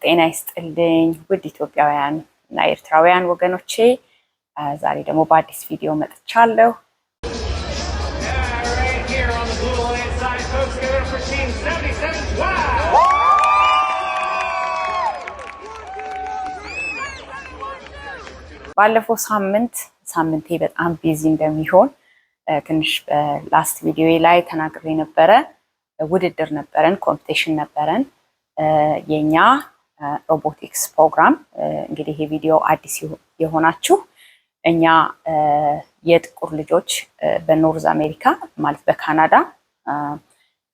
ጤና ይስጥልኝ ውድ ኢትዮጵያውያን እና ኤርትራውያን ወገኖቼ ዛሬ ደግሞ በአዲስ ቪዲዮ መጥቻለሁ። ባለፈው ሳምንቴ በጣም ቢዚ እንደሚሆን ትንሽ ላስት ቪዲዮ ላይ ተናግሬ ነበረ። ውድድር ነበረን፣ ኮምፒቲሽን ነበረን። የኛ ሮቦቲክስ ፕሮግራም እንግዲህ ይሄ ቪዲዮ አዲስ የሆናችሁ እኛ የጥቁር ልጆች በኖርዝ አሜሪካ ማለት በካናዳ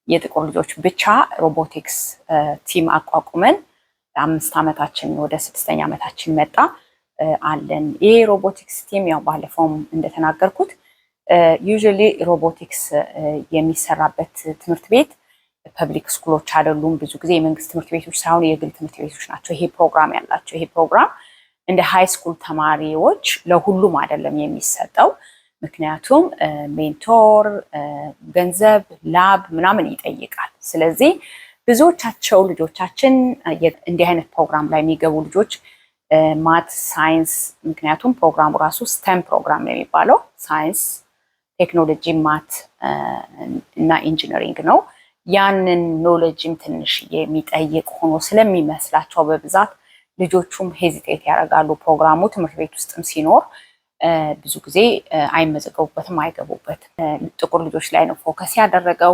የጥቁር ልጆች ብቻ ሮቦቲክስ ቲም አቋቁመን 5 ዓመታችን ወደ 6ኛ ዓመታችን መጣ አለን። ይሄ ሮቦቲክስ ቲም ያው ባለፈውም እንደተናገርኩት ዩዥሊ ሮቦቲክስ የሚሰራበት ትምህርት ቤት ፐብሊክ ስኩሎች አይደሉም። ብዙ ጊዜ የመንግስት ትምህርት ቤቶች ሳይሆን የግል ትምህርት ቤቶች ናቸው ይሄ ፕሮግራም ያላቸው። ይሄ ፕሮግራም እንደ ሃይ ስኩል ተማሪዎች ለሁሉም አይደለም የሚሰጠው። ምክንያቱም ሜንቶር፣ ገንዘብ፣ ላብ ምናምን ይጠይቃል። ስለዚህ ብዙዎቻቸው ልጆቻችን እንዲህ አይነት ፕሮግራም ላይ የሚገቡ ልጆች ማት፣ ሳይንስ፣ ምክንያቱም ፕሮግራሙ ራሱ ስቴም ፕሮግራም ነው የሚባለው ሳይንስ፣ ቴክኖሎጂ፣ ማት እና ኢንጂነሪንግ ነው። ያንን ኖሌጅም ትንሽ የሚጠይቅ ሆኖ ስለሚመስላቸው በብዛት ልጆቹም ሄዚቴት ያደርጋሉ። ፕሮግራሙ ትምህርት ቤት ውስጥም ሲኖር ብዙ ጊዜ አይመዘገቡበትም፣ አይገቡበትም። ጥቁር ልጆች ላይ ነው ፎከስ ያደረገው።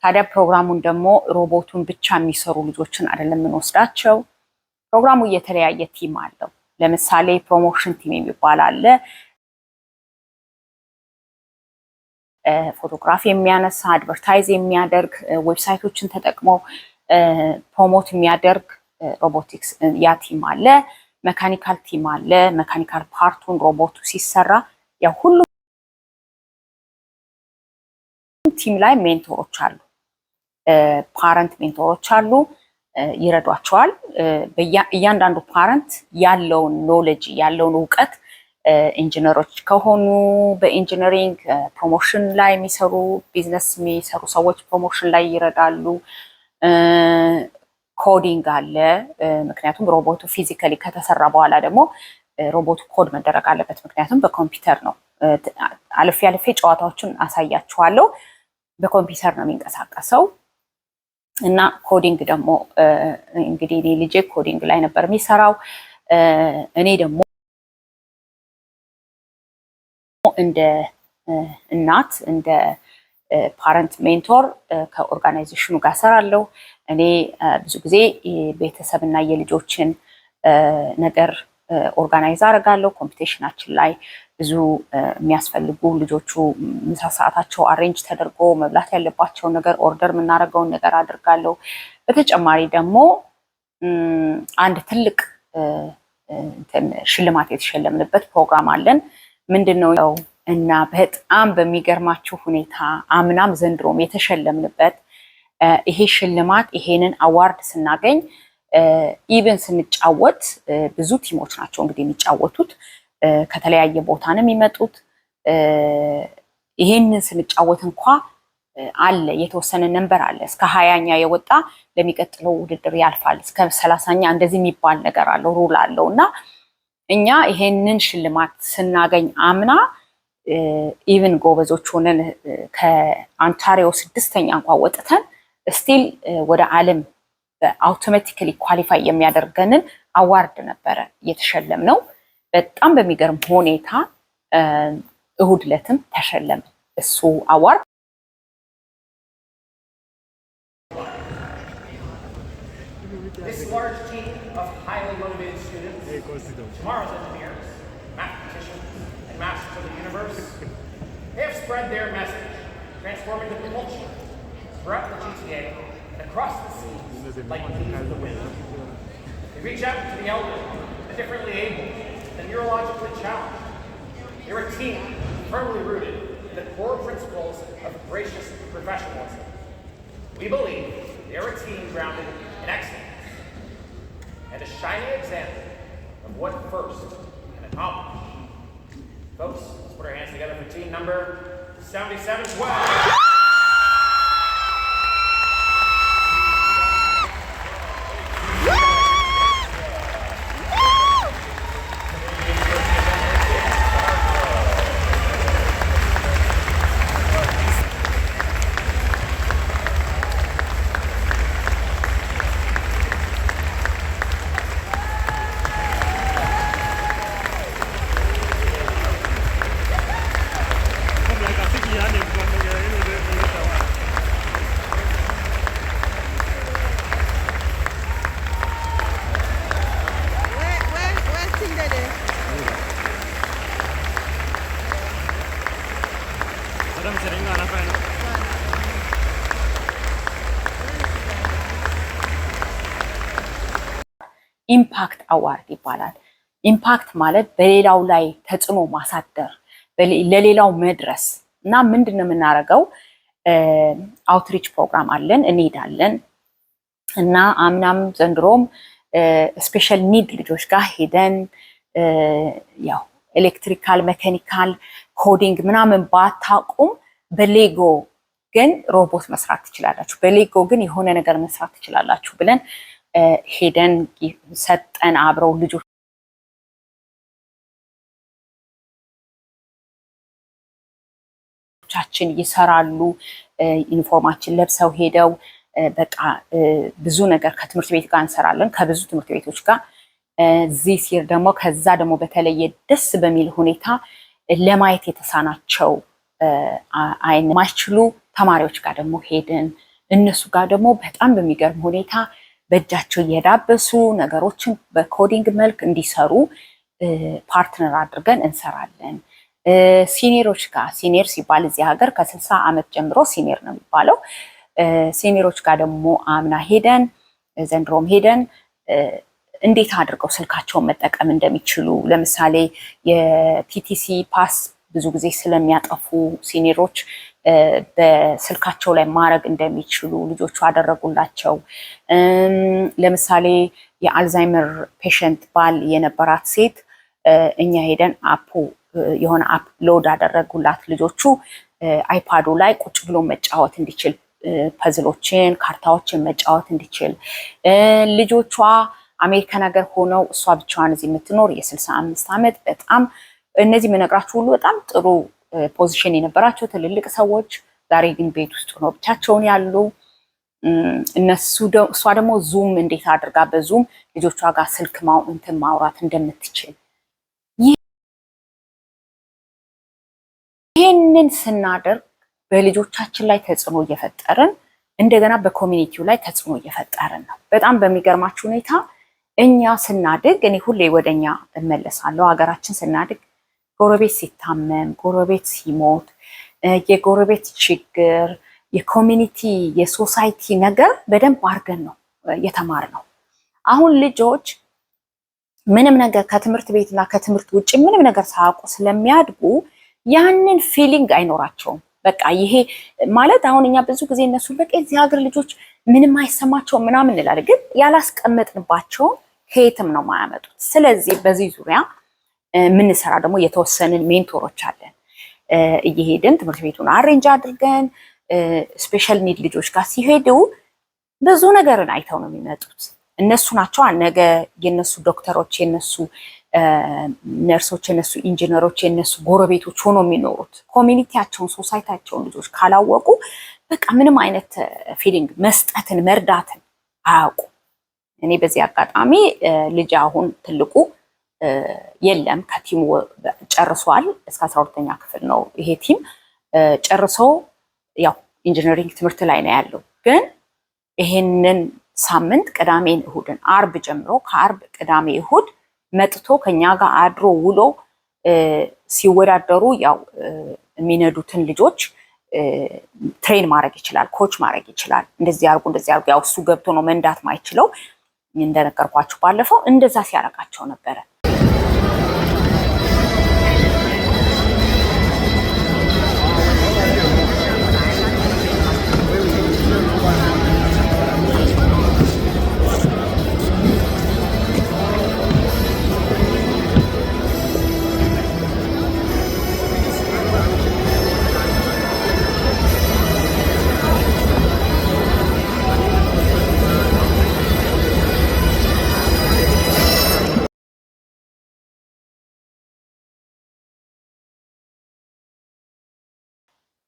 ታዲያ ፕሮግራሙን ደግሞ ሮቦቱን ብቻ የሚሰሩ ልጆችን አይደለም የምንወስዳቸው። ፕሮግራሙ የተለያየ ቲም አለው። ለምሳሌ ፕሮሞሽን ቲም የሚባል አለ። ፎቶግራፍ የሚያነሳ፣ አድቨርታይዝ የሚያደርግ፣ ዌብሳይቶችን ተጠቅሞ ፕሮሞት የሚያደርግ ሮቦቲክስ ያ ቲም አለ። መካኒካል ቲም አለ። መካኒካል ፓርቱን ሮቦቱ ሲሰራ ያው ሁሉ ቲም ላይ ሜንቶሮች አሉ፣ ፓረንት ሜንቶሮች አሉ፣ ይረዷቸዋል። እያንዳንዱ ፓረንት ያለውን ኖሌጅ ያለውን እውቀት ኢንጂነሮች ከሆኑ በኢንጂነሪንግ ፕሮሞሽን ላይ የሚሰሩ ቢዝነስ የሚሰሩ ሰዎች ፕሮሞሽን ላይ ይረዳሉ። ኮዲንግ አለ። ምክንያቱም ሮቦቱ ፊዚካሊ ከተሰራ በኋላ ደግሞ ሮቦቱ ኮድ መደረግ አለበት። ምክንያቱም በኮምፒውተር ነው። አልፌ ጨዋታዎችን አሳያችኋለሁ። በኮምፒውተር ነው የሚንቀሳቀሰው እና ኮዲንግ ደግሞ እንግዲህ እኔ ልጄ ኮዲንግ ላይ ነበር የሚሰራው። እኔ ደግሞ እንደ እናት እንደ ፓረንት ሜንቶር ከኦርጋናይዜሽኑ ጋር ሰራለሁ። እኔ ብዙ ጊዜ ቤተሰብና የልጆችን ነገር ኦርጋናይዝ አደርጋለሁ። ኮምፒቲሽናችን ላይ ብዙ የሚያስፈልጉ ልጆቹ ምሳ ሰዓታቸው አሬንጅ ተደርጎ መብላት ያለባቸው ነገር ኦርደር የምናደርገውን ነገር አድርጋለሁ። በተጨማሪ ደግሞ አንድ ትልቅ ሽልማት የተሸለምንበት ፕሮግራም አለን። ምንድነው እና በጣም በሚገርማችሁ ሁኔታ አምናም ዘንድሮም የተሸለምንበት ይሄ ሽልማት ይሄንን አዋርድ ስናገኝ ኢቨን ስንጫወት ብዙ ቲሞች ናቸው እንግዲህ የሚጫወቱት ከተለያየ ቦታ ነው የሚመጡት። ይሄንን ስንጫወት እንኳ አለ የተወሰነ ነምበር አለ። እስከ 20ኛ የወጣ ለሚቀጥለው ውድድር ያልፋል። እስከ 30ኛ እንደዚህ የሚባል ነገር አለው፣ ሩል አለው እና እኛ ይሄንን ሽልማት ስናገኝ አምና ኢቭን ጎበዞች ሆነን ከአንታሪዮ 6ኛ እንኳን ወጥተን ስቲል ወደ ዓለም አውቶማቲካሊ ኳሊፋይ የሚያደርገንን አዋርድ ነበረ የተሸለምነው። በጣም በሚገርም ሁኔታ እሁድ ዕለትም ተሸለም እሱ አዋርድ። This large team of highly motivated students, tomorrow's engineers, mathematicians, and masters of the universe, they have spread their message, transforming the culture throughout the GTA and across the seas like bees of the wind. They reach out to the elderly, the differently able, the neurologically challenged. They're a team firmly rooted in the core principles of gracious professionalism. We believe they're a team grounded in excellence and a shining example of of what first can accomplish. Folks, let's put our hands together for team number 7712. ኢምፓክት አዋርድ ይባላል። ኢምፓክት ማለት በሌላው ላይ ተጽዕኖ ማሳደር፣ ለሌላው መድረስ እና ምንድነው የምናደርገው? አውትሪች ፕሮግራም አለን፣ እንሄዳለን እና አምናም ዘንድሮም ስፔሻል ኒድ ልጆች ጋር ሄደን ያው ኤሌክትሪካል፣ ሜካኒካል፣ ኮዲንግ ምናምን ባታቁም በሌጎ ግን ሮቦት መስራት ትችላላችሁ፣ በሌጎ ግን የሆነ ነገር መስራት ትችላላችሁ ብለን ሄደን ሰጠን። አብረው ልጆቻችን ይሰራሉ። ዩኒፎርማችን ለብሰው ሄደው በቃ ብዙ ነገር ከትምህርት ቤት ጋር እንሰራለን፣ ከብዙ ትምህርት ቤቶች ጋር። እዚህ ሲር ደግሞ ከዛ ደግሞ በተለየ ደስ በሚል ሁኔታ ለማየት የተሳናቸው አይን ማይችሉ ተማሪዎች ጋር ደግሞ ሄድን። እነሱ ጋር ደግሞ በጣም በሚገርም ሁኔታ በእጃቸው እየዳበሱ ነገሮችን በኮዲንግ መልክ እንዲሰሩ ፓርትነር አድርገን እንሰራለን። ሲኒየሮች ጋር፣ ሲኒየር ሲባል እዚህ ሀገር ከ60 ዓመት ጀምሮ ሲኒየር ነው የሚባለው። ሲኒየሮች ጋር ደግሞ አምና ሄደን ዘንድሮም ሄደን እንዴት አድርገው ስልካቸውን መጠቀም እንደሚችሉ፣ ለምሳሌ የቲቲሲ ፓስ ብዙ ጊዜ ስለሚያጠፉ ሲኒየሮች በስልካቸው ላይ ማድረግ እንደሚችሉ ልጆቹ አደረጉላቸው። ለምሳሌ የአልዛይመር ፔሸንት ባል የነበራት ሴት እኛ ሄደን የሆነ አፕ ሎድ አደረጉላት። ልጆቹ አይፓዱ ላይ ቁጭ ብሎ መጫወት እንዲችል፣ ፐዝሎችን፣ ካርታዎችን መጫወት እንዲችል። ልጆቿ አሜሪካን ሀገር ሆነው እሷ ብቻዋን እዚህ የምትኖር የ65 ዓመት በጣም እነዚህ የምነግራችሁ ሁሉ በጣም ጥሩ ፖዚሽን የነበራቸው ትልልቅ ሰዎች ዛሬ ግን ቤት ውስጥ ሆነው ብቻቸውን ያሉ እሷ ደግሞ ዙም እንዴት አድርጋ በዙም ልጆቿ ጋር ስልክ ማውራት እንደምትችል ይህንን ስናደርግ በልጆቻችን ላይ ተጽዕኖ እየፈጠርን እንደገና በኮሚኒቲው ላይ ተጽዕኖ እየፈጠርን ነው። በጣም በሚገርማችሁ ሁኔታ እኛ ስናድግ፣ እኔ ሁሌ ወደኛ እመለሳለሁ። ሀገራችን ስናድግ ጎረቤት ሲታመም፣ ጎረቤት ሲሞት፣ የጎረቤት ችግር፣ የኮሚኒቲ የሶሳይቲ ነገር በደንብ አድርገን ነው የተማርነው። አሁን ልጆች ምንም ነገር ከትምህርት ቤትና ከትምህርት ውጭ ምንም ነገር ሳያውቁ ስለሚያድጉ ያንን ፊሊንግ አይኖራቸውም። በቃ ይሄ ማለት አሁን እኛ ብዙ ጊዜ እነሱ በቃ እዚህ ሀገር ልጆች ምንም አይሰማቸውም ምናምን እንላለን፣ ግን ያላስቀመጥንባቸውን ከየትም ነው ማያመጡት። ስለዚህ በዚህ ዙሪያ የምንሰራ ደግሞ የተወሰንን ሜንቶሮች አለን። እየሄድን ትምህርት ቤቱን አሬንጅ አድርገን ስፔሻል ኒድ ልጆች ጋር ሲሄዱ ብዙ ነገርን አይተው ነው የሚመጡት። እነሱ ናቸው ነገ የነሱ ዶክተሮች፣ የነሱ ነርሶች፣ የነሱ ኢንጂነሮች፣ የነሱ ጎረቤቶች ሆኖ የሚኖሩት። ኮሚኒቲያቸውን፣ ሶሳይቲያቸውን ልጆች ካላወቁ በቃ ምንም አይነት ፊሊንግ መስጠትን፣ መርዳትን አያውቁ። እኔ በዚህ አጋጣሚ ልጅ አሁን ትልቁ የለም ከቲሙ ጨርሷል። እስከ 12ኛ ክፍል ነው ይሄ ቲም ጨርሶ ያው ኢንጂነሪንግ ትምህርት ላይ ነው ያለው። ግን ይሄንን ሳምንት ቅዳሜን እሁድን አርብ ጀምሮ ከአርብ ቅዳሜ እሁድ መጥቶ ከኛ ጋር አድሮ ውሎ ሲወዳደሩ ያው የሚነዱትን ልጆች ትሬን ማድረግ ይችላል፣ ኮች ማድረግ ይችላል። እንደዚህ አርጉ እንደዚህ አርጉ። ያው እሱ ገብቶ ነው መንዳት ማይችለው። እንደነገርኳችሁ ባለፈው እንደዛ ሲያረጋቸው ነበረ።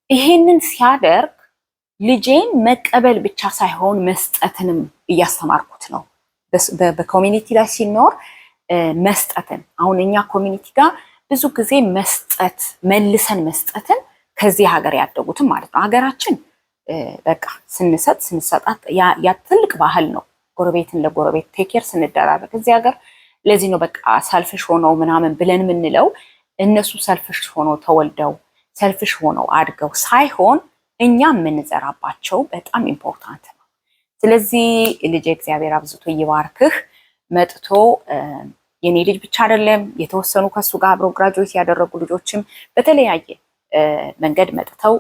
ይሄንን ሲያደርግ ልጄን መቀበል ብቻ ሳይሆን መስጠትንም እያስተማርኩት ነው። በኮሚኒቲ ላይ ሲኖር መስጠትን አሁን እኛ ኮሚኒቲ ጋር ብዙ ጊዜ መስጠት መልሰን መስጠትን ከዚህ ሀገር ያደጉትም ማለት ነው። ሀገራችን በቃ ስንሰጣት ያ ትልቅ ባህል ነው። ጎረቤትን ለጎረቤት ቴኬር ስንደራረግ እዚህ ሀገር ለዚህ ነው በቃ ሰልፍሽ ሆነው ምናምን ብለን የምንለው። እነሱ ሰልፍሽ ሆነው ተወልደው ሰልፍሽ ሆነው አድገው ሳይሆን እኛ የምንዘራባቸው በጣም ኢምፖርታንት ነው። ስለዚህ ልጅ እግዚአብሔር አብዝቶ ይባርክህ። መጥቶ የኔ ልጅ ብቻ አይደለም የተወሰኑ ከሱ ጋር አብረው ግራጁዌት ያደረጉ ልጆችም በተለያየ መንገድ መጥተው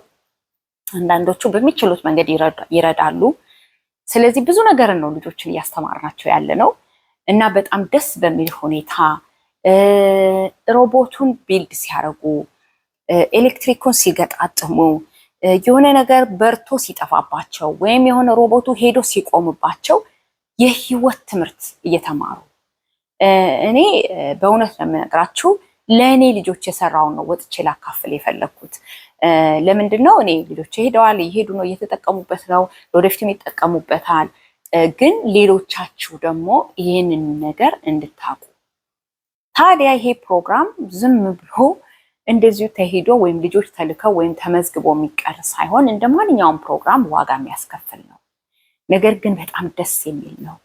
አንዳንዶቹ በሚችሉት መንገድ ይረዳሉ። ስለዚህ ብዙ ነገር ነው ልጆችን እያስተማርናቸው ያለ ነው እና በጣም ደስ በሚል ሁኔታ ሮቦቱን ቢልድ ሲያደርጉ፣ ኤሌክትሪኩን ሲገጣጥሙ፣ የሆነ ነገር በርቶ ሲጠፋባቸው ወይም የሆነ ሮቦቱ ሄዶ ሲቆምባቸው የህይወት ትምህርት እየተማሩ እኔ በእውነት ለምነግራችሁ ለእኔ ልጆች የሰራውን ነው ወጥቼ ላካፍል የፈለግኩት። ለምንድን ነው እኔ ልጆች ሄደዋል፣ እየሄዱ ነው፣ እየተጠቀሙበት ነው፣ ለወደፊትም ይጠቀሙበታል። ግን ሌሎቻችሁ ደግሞ ይህንን ነገር እንድታቁ። ታዲያ ይሄ ፕሮግራም ዝም ብሎ እንደዚሁ ተሄዶ ወይም ልጆች ተልከው ወይም ተመዝግቦ የሚቀር ሳይሆን እንደ ማንኛውም ፕሮግራም ዋጋ የሚያስከፍል ነው። ነገር ግን በጣም ደስ የሚል ነው።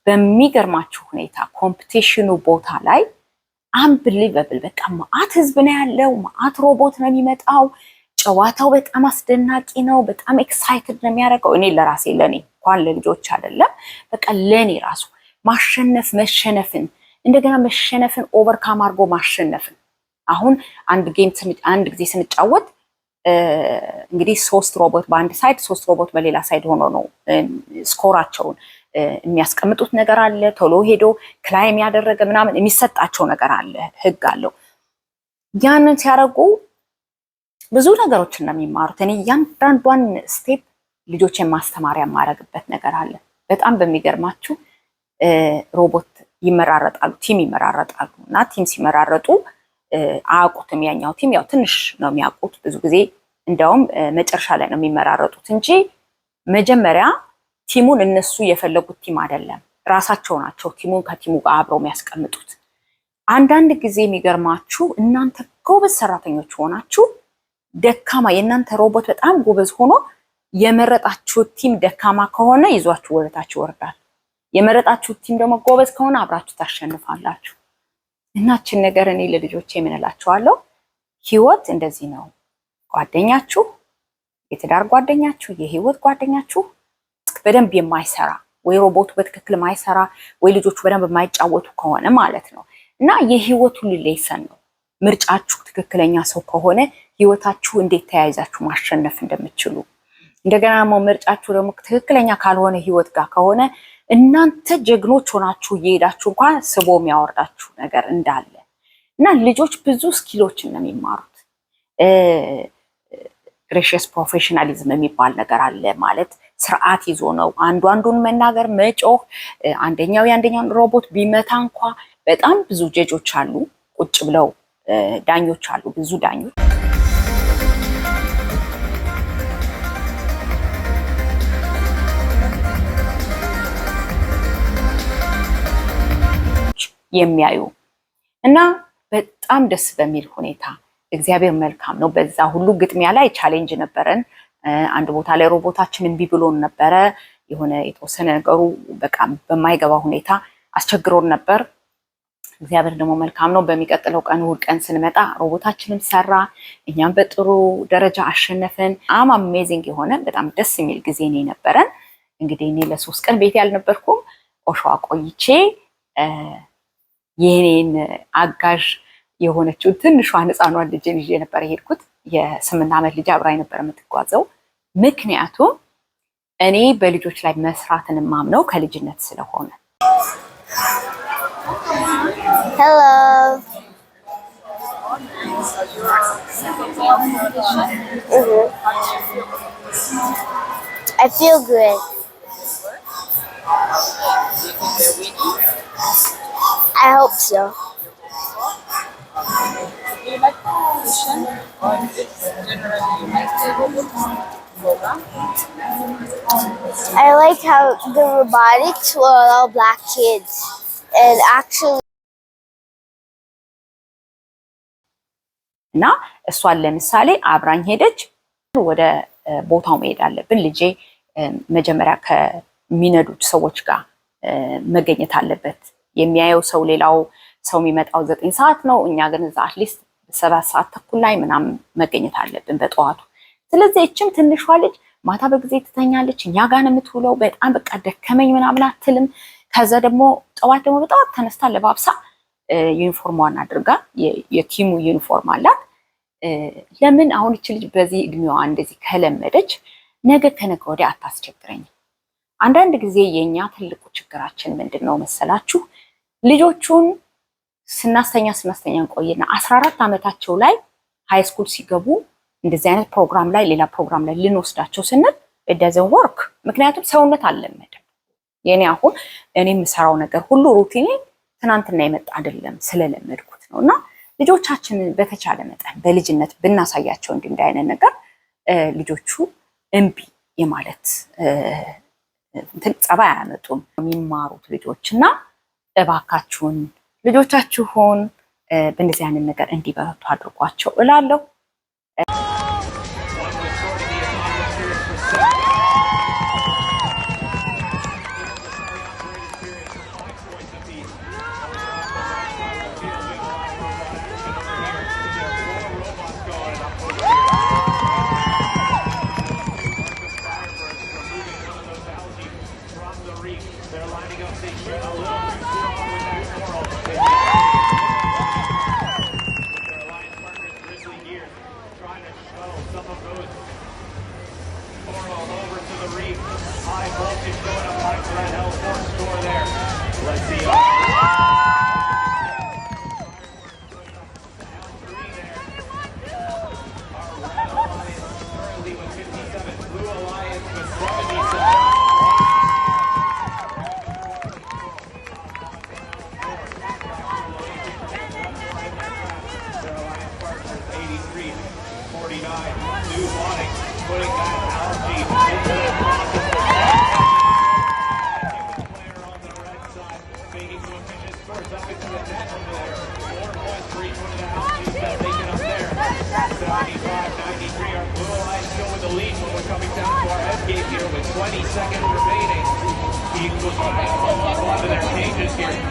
በሚገርማችሁ ሁኔታ ኮምፒቲሽኑ ቦታ ላይ አንብሊቨብል በቃ ማአት ህዝብ ነው ያለው፣ ማአት ሮቦት ነው የሚመጣው። ጨዋታው በጣም አስደናቂ ነው። በጣም ኤክሳይትድ ነው የሚያደርገው። እኔ ለራሴ ለኔ እንኳን ለልጆች አይደለም በቃ ለኔ ራሱ ማሸነፍ መሸነፍን እንደገና መሸነፍን ኦቨርካም አድርጎ ማሸነፍን አሁን አንድ ጊዜ ስንጫወት እንግዲህ 3 ሮቦት በአንድ ሳይድ 3 ሮቦት በሌላ ሳይድ ሆኖ ነው ስኮራቸውን የሚያስቀምጡት ነገር አለ። ቶሎ ሄዶ ክላይም ያደረገ ምናምን የሚሰጣቸው ነገር አለ፣ ህግ አለው። ያንን ሲያደርጉ ብዙ ነገሮችን ነው የሚማሩት። እኔ እያንዳንዷን ስቴፕ ልጆችን ማስተማሪያ የማደርግበት ነገር አለ። በጣም በሚገርማችሁ ሮቦት ይመራረጣሉ፣ ቲም ይመራረጣሉ እና ቲም ሲመራረጡ አያውቁትም። ያኛው ቲም ያው ትንሽ ነው የሚያውቁት። ብዙ ጊዜ እንደውም መጨረሻ ላይ ነው የሚመራረጡት እንጂ መጀመሪያ ቲሙን እነሱ የፈለጉት ቲም አይደለም፣ ራሳቸው ናቸው ቲሙን ከቲሙ ጋር አብረው የሚያስቀምጡት። አንዳንድ ጊዜ የሚገርማችሁ እናንተ ጎበዝ ሰራተኞች ሆናችሁ ደካማ የእናንተ ሮቦት በጣም ጎበዝ ሆኖ የመረጣችሁት ቲም ደካማ ከሆነ ይዟችሁ ወደታች ይወርዳል። የመረጣችሁት ቲም ደግሞ ጎበዝ ከሆነ አብራችሁ ታሸንፋላችሁ። እናችን ነገር እኔ ለልጆቼ የምንላቸዋለሁ፣ ህይወት እንደዚህ ነው። ጓደኛችሁ፣ የትዳር ጓደኛችሁ፣ የህይወት ጓደኛችሁ በደንብ የማይሰራ ወይ ሮቦቱ በትክክል የማይሰራ ወይ ልጆቹ በደንብ የማይጫወቱ ከሆነ ማለት ነው እና የህይወቱ ሌሰን ነው። ምርጫችሁ ትክክለኛ ሰው ከሆነ ህይወታችሁ እንዴት ተያይዛችሁ ማሸነፍ እንደምትችሉ፣ እንደገና ደግሞ ምርጫችሁ ደግሞ ትክክለኛ ካልሆነ ህይወት ጋር ከሆነ እናንተ ጀግኖች ሆናችሁ እየሄዳችሁ እንኳን ስቦ የሚያወርዳችሁ ነገር እንዳለ እና ልጆች ብዙ ስኪሎችን ነው የሚማሩት። ግሬሽየስ ፕሮፌሽናሊዝም የሚባል ነገር አለ። ማለት ስርዓት ይዞ ነው አንዱ አንዱን መናገር፣ መጮህ። አንደኛው የአንደኛውን ሮቦት ቢመታ እንኳ በጣም ብዙ ጀጆች አሉ፣ ቁጭ ብለው ዳኞች አሉ፣ ብዙ ዳኞች። የሚያዩ እና በጣም ደስ በሚል ሁኔታ እግዚአብሔር መልካም ነው። በዛ ሁሉ ግጥሚያ ላይ ቻሌንጅ ነበረን። አንድ ቦታ ላይ ሮቦታችን እምቢ ብሎን ነበረ። የሆነ የተወሰነ ነገሩ በቃ በማይገባ ሁኔታ አስቸግሮን ነበር። እግዚአብሔር ደግሞ መልካም ነው። በሚቀጥለው ቀን እሑድ ቀን ስንመጣ ሮቦታችንም ሰራ፣ እኛም በጥሩ ደረጃ አሸነፍን። አሜዚንግ የሆነ በጣም ደስ የሚል ጊዜ ነው የነበረን። እንግዲህ እኔ ለ3 ቀን ቤት ያልነበርኩም ኦሾዋ ቆይቼ የኔን አጋዥ የሆነችው ትንሿን ህፃኗን ልጅን ይዤ ነበር የሄድኩት። የ8 ዓመት ልጅ አብራኝ ነበር የምትጓዘው። ምክንያቱም እኔ በልጆች ላይ መስራትን ማምነው ከልጅነት ስለሆነ። Hello. I feel good. I hope so. competition, or it's generally like a program? I like how the robotics will allow black kids and actually እና እሷን ለምሳሌ አብራኝ ሄደች ወደ ቦታው መሄድ አለብን ልጄ መጀመሪያ ከሚነዱት ሰዎች ጋር መገኘት አለበት የሚያየው ሰው ሌላው ሰው የሚመጣው 9 ሰዓት ነው እኛ ግን እዛ አትሊስት 7 ሰዓት ተኩል ላይ ምናምን መገኘት አለብን በጠዋቱ ስለዚህ እቺም ትንሿ ልጅ ማታ በጊዜ ትተኛለች እኛ ጋር ነው የምትውለው በጣም በቃ ደከመኝ ምናምን አትልም ከዛ ደግሞ ጠዋት ደግሞ በጣም ተነስታ ለባብሳ ዩኒፎርሟን አድርጋ የቲሙ ዩኒፎርም አላት ለምን አሁን እቺ ልጅ በዚህ እድሜዋ እንደዚህ ከለመደች ነገ ከነገ ወዲያ አታስቸግረኝ አንዳንድ ጊዜ የኛ ትልቁ ችግራችን ምንድነው መሰላችሁ ልጆቹን ስናስተኛ ቆይና 14 አመታቸው ላይ ሃይ ስኩል ሲገቡ እንደዚህ አይነት ፕሮግራም ላይ ሌላ ፕሮግራም ላይ ልንወስዳቸው ስንል it doesn't work ምክንያቱም ሰውነት አልለመደም የኔ አሁን እኔ የምሰራው ነገር ሁሉ ሩቲኔ ትናንትና የመጣ አይደለም ስለለመድኩት ነውና ልጆቻችንን በተቻለ መጠን በልጅነት ብናሳያቸው እንዲህ አይነት ነገር ልጆቹ እምቢ የማለት ጸባይ አያመጡም የሚማሩት ልጆችና እባካችሁን ልጆቻችሁን በእንደዚህ አይነት ነገር እንዲበረቱ አድርጓቸው እላለሁ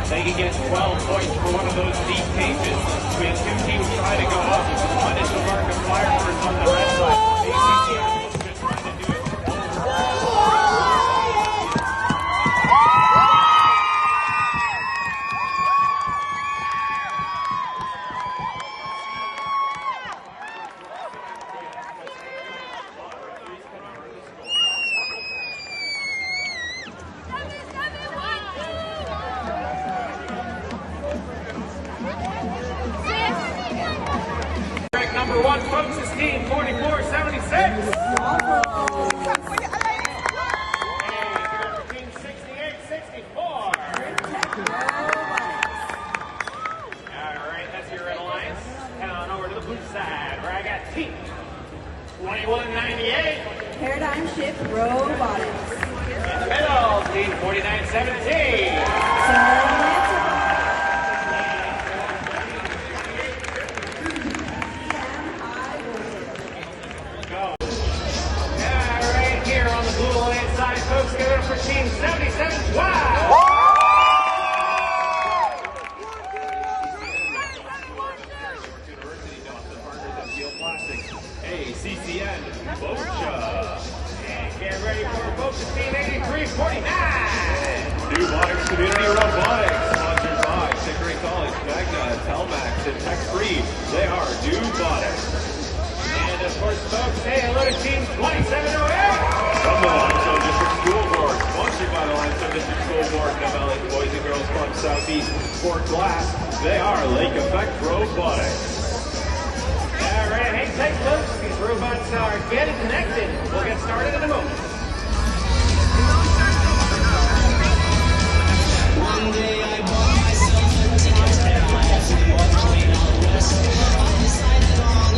They can get 12 points for one of those deep cages. We have two teams trying to go up. One is the mark of fireworks on the red side. ACC just trying to do it. Number one, Folks' team, 44-76. Team 68-64. All right, that's your Red Alliance. Head on over to the blue side, where I got team 21-98. Paradigm Shift Robotics. In the middle, team 49-17. Folks, give it up for Team 77. Wow! Hey, CCN, Bocha. And get ready for Bocha Team 83-49. Newbotics Community Robotics, sponsored by Chicory College, Magna, Telmax, and Tech Free. They are Newbotics. And of course, folks, say hello to Team 2708. From the Limestone District School Board, sponsored by the Limestone District School Board, Novelli Boys and Girls Club Southeast Sport Glass. They are Lake Effect Robotics. All right, hang tight, folks. These robots are getting connected. We'll get started in a moment. One day I bought myself a ticket to LA. I decided on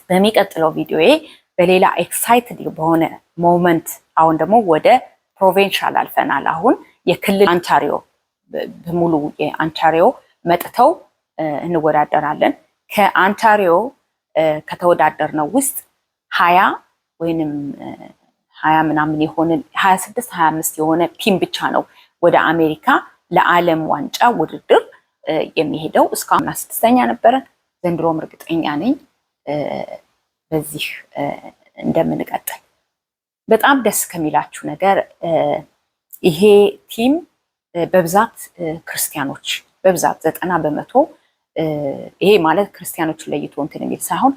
በሚቀጥለው ቪዲዮዬ በሌላ ኤክሳይትድ በሆነ ሞመንት አሁን ደግሞ ወደ ፕሮቪንሻል አልፈናል። አሁን የክልል አንታሪዮ በሙሉ የአንታሪዮ መጥተው እንወዳደራለን። ከአንታሪዮ ከተወዳደርነው ውስጥ 20 ወይንም 20 ምናምን የሆነ 26 25 የሆነ ቲም ብቻ ነው ወደ አሜሪካ ለዓለም ዋንጫ ውድድር የሚሄደው። እስካሁን 6ኛ ነበረ። ዘንድሮም እርግጠኛ ነኝ በዚህ እንደምንቀጥል። በጣም ደስ ከሚላችሁ ነገር ይሄ ቲም በብዛት ክርስቲያኖች በብዛት 90% ይሄ ማለት ክርስቲያኖችን ለይቶ እንትን የሚል ሳይሆን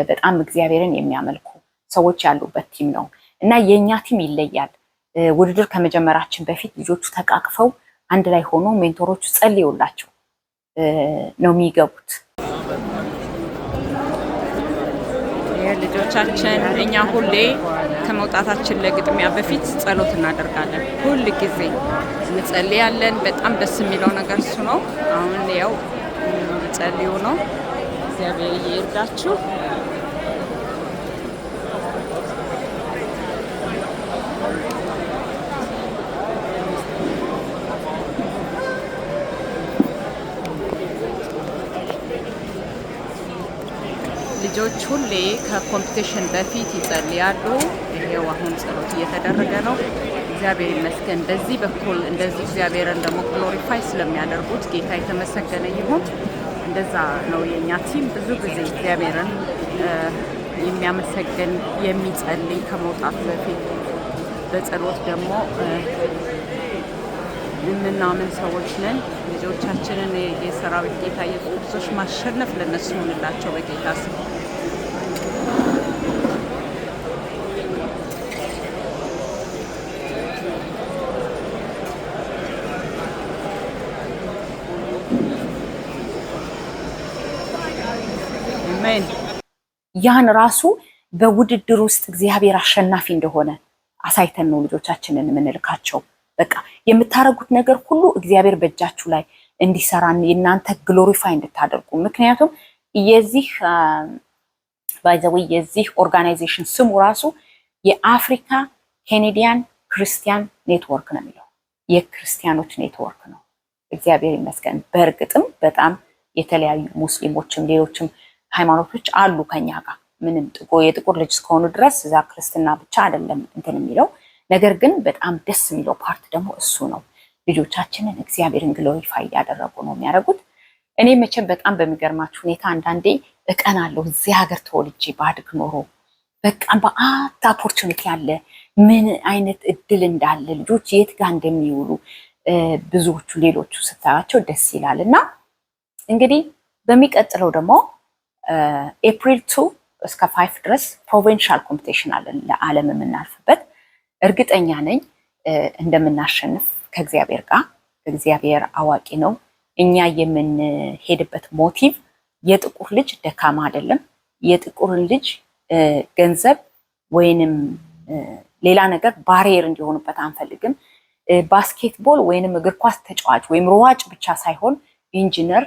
በጣም እግዚአብሔርን የሚያመልኩ ሰዎች ያሉበት ቲም ነው እና የኛ ቲም ይለያል። ውድድር ከመጀመራችን በፊት ልጆቹ ተቃቅፈው አንድ ላይ ሆኖ ሜንቶሮቹ ጸልዩላቸው ነው የሚገቡት። ልጆቻችን እኛ ሁሌ ከመውጣታችን ለግጥሚያ በፊት ጸሎት እናደርጋለን። ሁል ጊዜ እንጸልያለን። በጣም ደስ የሚለው ነገር እሱ ነው። አሁን ያው ጸልዩ ነው። እግዚአብሔር ይርዳችሁ። ልጆች ሁሌ ከኮምፒቲሽን በፊት ይጸልያሉ። ይሄው አሁን ጸሎት እየተደረገ ነው። እግዚአብሔር ይመስገን። በዚህ በኩል እንደዚህ እግዚአብሔርን ደግሞ ግሎሪፋይ ስለሚያደርጉት ጌታ የተመሰገነ ይሁን። እንደዛ ነው የኛ ቲም ብዙ ጊዜ እግዚአብሔርን የሚያመሰግን የሚጸልይ ከመውጣቱ በፊት በጸሎት ደግሞ የምናምን ሰዎች ነን። ልጆቻችንን የሰራዊት ጌታ ኢየሱስ ክርስቶስ ማሸነፍ ለነሱ ሆንላቸው በጌታ ስም። አሜን። ያን ራሱ በውድድር ውስጥ እግዚአብሔር አሸናፊ እንደሆነ አሳይተን ነው ልጆቻችንን የምንልካቸው። በቃ የምታረጉት ነገር ሁሉ እግዚአብሔር በእጃችሁ ላይ እንዲሰራ እናንተ ግሎሪፋይ እንድታደርጉ። ምክንያቱም የዚህ የዚህ ኦርጋናይዜሽን ስሙ ራሱ የአፍሪካ ኬኔዲያን ክርስቲያን ኔትወርክ ነው የሚለው። የክርስቲያኖች ኔትወርክ ነው። እግዚአብሔር ይመስገን። በእርግጥም በጣም የተለያዩ ሙስሊሞችም ሌሎችም ሃይማኖቶች አሉ ከኛ ጋር። ምንም የጥቁር ልጅ እስከሆኑ ድረስ እዛ ክርስትና ብቻ አይደለም እንትን የሚለው ነገር ግን በጣም ደስ የሚለው ፓርት ደግሞ እሱ ነው። ልጆቻችንን እግዚአብሔርን ግሎሪፋይ እያደረጉ ነው የሚያደርጉት። እኔ መቼም በጣም በሚገርማችሁ ሁኔታ አንዳንዴ እቀናለሁ። እዚህ ሀገር ተወልጄ ባድግ ኖሮ በቃ በአት ኦፖርቹኒቲ አለ፣ ምን አይነት እድል እንዳለ ልጆች የት ጋር እንደሚውሉ ብዙዎቹ ሌሎቹ ስታያቸው ደስ ይላል። እና እንግዲህ በሚቀጥለው ደግሞ ኤፕሪል 2 እስከ 5 ድረስ ፕሮቪንሻል ኮምፒቲሽን አለን ለዓለም የምናልፍበት። እርግጠኛ ነኝ እንደምናሸንፍ ከእግዚአብሔር ጋር። እግዚአብሔር አዋቂ ነው። እኛ የምንሄድበት ሞቲቭ የጥቁር ልጅ ደካማ አይደለም። የጥቁር ልጅ ገንዘብ ወይንም ሌላ ነገር ባሪየር እንዲሆንበት አንፈልግም። ባስኬትቦል ወይንም እግር ኳስ ተጫዋች ወይም ሯጭ ብቻ ሳይሆን ኢንጂነር፣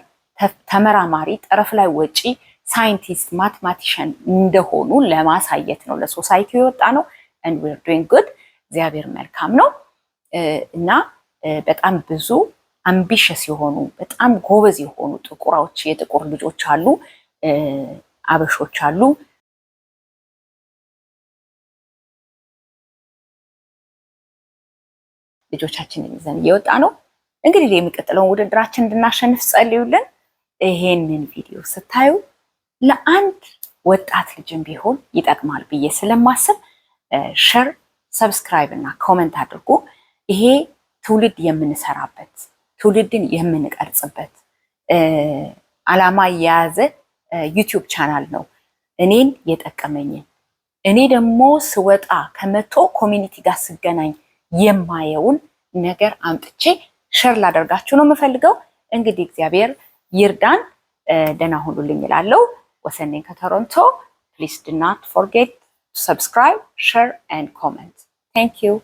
ተመራማሪ፣ ጠረፍ ላይ ወጪ፣ ሳይንቲስት፣ ማቴማቲሽያን እንደሆኑ ለማሳየት ነው ለሶሳይቲ የወጣ ነው። and we're doing good። እግዚአብሔር መልካም ነው እና በጣም ብዙ አምቢሽስ የሆኑ በጣም ጎበዝ የሆኑ ጥቁሮች የጥቁር ልጆች አሉ፣ አበሾች አሉ። ልጆቻችንን ይዘን እየወጣ ነው። እንግዲህ የሚቀጥለውን ውድድራችን እንድናሸንፍ ጸልዩልን። ይሄንን ቪዲዮ ስታዩ ለአንድ ወጣት ልጅም ቢሆን ይጠቅማል ብዬ ስለማስብ ሼር፣ ሰብስክራይብ እና ኮሜንት አድርጉ። ይሄ ትውልድ የምንሰራበት ትውልድን የምንቀርጽበት ዓላማ የያዘ ዩቲዩብ ቻናል ነው። እኔን የጠቀመኝን እኔ ደግሞ ስወጣ ከመቶ ኮሚኒቲ ጋር ስገናኝ የማየውን ነገር አምጥቼ ሼር ላደርጋችሁ ነው የምፈልገው። እንግዲህ እግዚአብሔር ይርዳን። ደህና ሁኑልኝ እላለሁ። ወሰኔን ከቶሮንቶ። Please do not forget to subscribe, share and comment. Thank you.